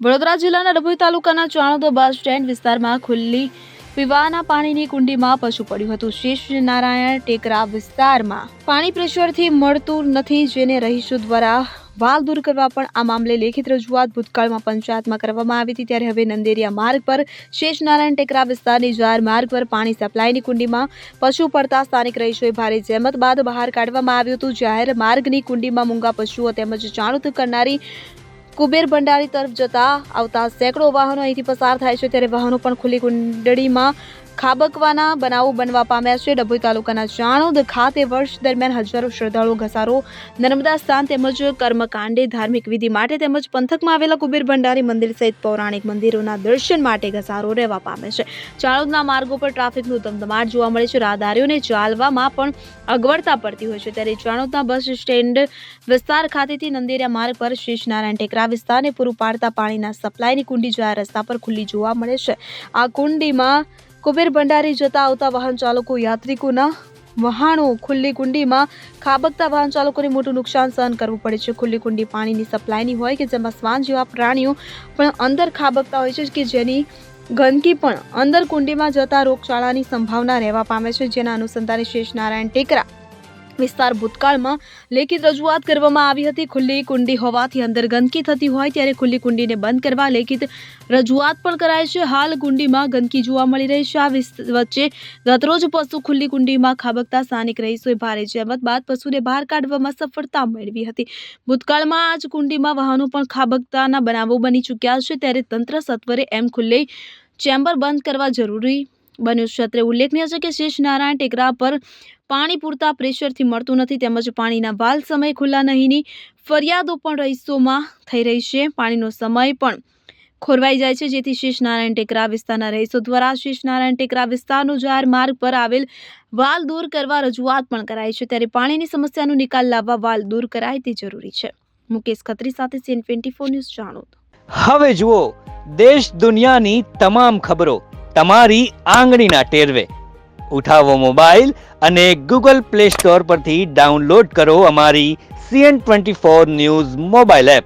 વડોદરા જિલ્લાના ડભોઈ તાલુકાના Chanod bus stand વિસ્તારમાં ખુલ્લી પીવાના પાણીની કુંડીમાં પશુ પડ્યું હતું। શેષ નારાયણ ટેકરા વિસ્તારમાં પાણી પ્રેશરથી મળતું નથી, જેને રહીશો દ્વારા વાલ દૂર કરવા પણ આ મામલે લેખિત રજૂઆત ભૂતકાળમાં પંચાયતમાં કરવામાં આવી હતી। ત્યારે હવે નંદેરિયા માર્ગ પર શેષ નારાયણ ટેકરા વિસ્તારની જાહેર માર્ગ પર પાણી સપ્લાયની કુંડીમાં પશુ પડતા સ્થાનિક રહીશોએ ભારે જહેમત બાદ બહાર કાઢવામાં આવ્યું હતું। જાહેર માર્ગની કુંડીમાં મૂંગા પશુઓ તેમજ ચાણોદ કરનારી કુબેર ભંડારી તરફ જતા આવતા સેંકડો વાહનો અહીંથી પસાર થાય છે। ત્યારે વાહનો પણ ખુલ્લી કુંડળીમાં ખાબકવાના બનાવો બનવા પામ્યા છે। ડભોઈ તાલુકાના ચાણોદ ખાતે વર્ષ દરમિયાન હજારો શ્રદ્ધાળુઓ ઘસારો નર્મદા સ્થાન તેમજ કર્મકાંડે ધાર્મિક વિધિ માટે તેમજ પંથકમાં આવેલા કુબેર ભંડારી મંદિર સહિત પૌરાણિક મંદિરોના દર્શન માટે ઘસારો રહેવા પામે છે। ચાણોદના માર્ગો પર ટ્રાફિકનું ધમધમાટ જોવા મળે છે। રાહદારીઓને ચાલવામાં પણ અગવડતા પડતી હોય છે। ત્યારે ચાણોદના બસ સ્ટેન્ડ વિસ્તાર ખાતેથી નંદેરિયા માર્ગ પર શેષ નારાયણ ટેકરા વિસ્તારને પૂરું પાડતા પાણીના સપ્લાયની કુંડી જાહેર રસ્તા પર ખુલ્લી જોવા મળે છે। આ કુંડીમાં કુબેર ભંડારી જતા આવતા વાહન ચાલકો યાત્રિકોના વહાણો ખુલ્લી કુંડીમાં ખાબકતા વાહન ચાલકોને મોટું નુકસાન સહન કરવું પડે છે। ખુલ્લી કુંડી પાણીની સપ્લાયની હોય કે જેમાં શ્વાન જેવા પ્રાણીઓ પણ અંદર ખાબકતા હોય છે, કે જેની ગંદકી પણ અંદર કુંડીમાં જતા રોગચાળાની સંભાવના રહેવા પામે છે। જેના અનુસંધાને શેષ નારાયણ ટેકરા વિસ્તાર ભૂતકાળમાં લેખિત રજૂઆત કરવામાં આવી હતી। ખુલ્લી કુંડી હોવાથી અંદર ગંદકી થતી હોય ત્યારે ખુલ્લી કુંડીને બંધ કરવા લેખિત રજૂઆત પણ કરાય છે। હાલ કુંડીમાં ગંદકી જોવા મળી રહી છે। આ વચ્ચે ગતરોજ પશુ ખુલ્લી કુંડીમાં ખાબકતા સ્થાનિક રહીશોએ ભારે જહેમત બાદ પશુને બહાર કાઢવામાં સફળતા મેળવી હતી। ભૂતકાળમાં આ જ કુંડીમાં વાહનો પણ ખાબકતાના બનાવો બની ચૂક્યા છે। ત્યારે તંત્ર સત્વરે એમ ખુલ્લી ચેમ્બર બંધ કરવા જરૂરી બન્યું છે। અત્રે ઉલ્લેખનીય છે કે શેષ નારાયણ ટેકરા પર પાણી પૂરતા પ્રેશરથી મળતું નથી તેમજ પાણીના વાલ સમય ખુલ્લા નહીંની ફરિયાદો પણ રહીશોમાં થઈ રહી છે। પાણીનો સમય પણ ખોરવાઈ જાય છે, જેથી શેષ નારાયણ ટેકરા વિસ્તારના રહીશો દ્વારા શેષ નારાયણ ટેકરા વિસ્તારનો જાહેર માર્ગ પર આવેલ વાલ દૂર કરવા રજૂઆત પણ કરાઈ છે। ત્યારે પાણીની સમસ્યાનો નિકાલ લાવવા વાલ દૂર કરાય તે જરૂરી છે। મુકેશ ખત્રી સાથે CN24 ન્યૂઝ ચાણોદ। હવે જુઓ દેશ દુનિયાની તમામ ખબરો તમારી આંગળીના ટેરવે। ઉઠાવો મોબાઈલ અને ગૂગલ પ્લે સ્ટોર પરથી ડાઉનલોડ કરો અમારી CN24 ન્યૂઝ મોબાઈલ એપ।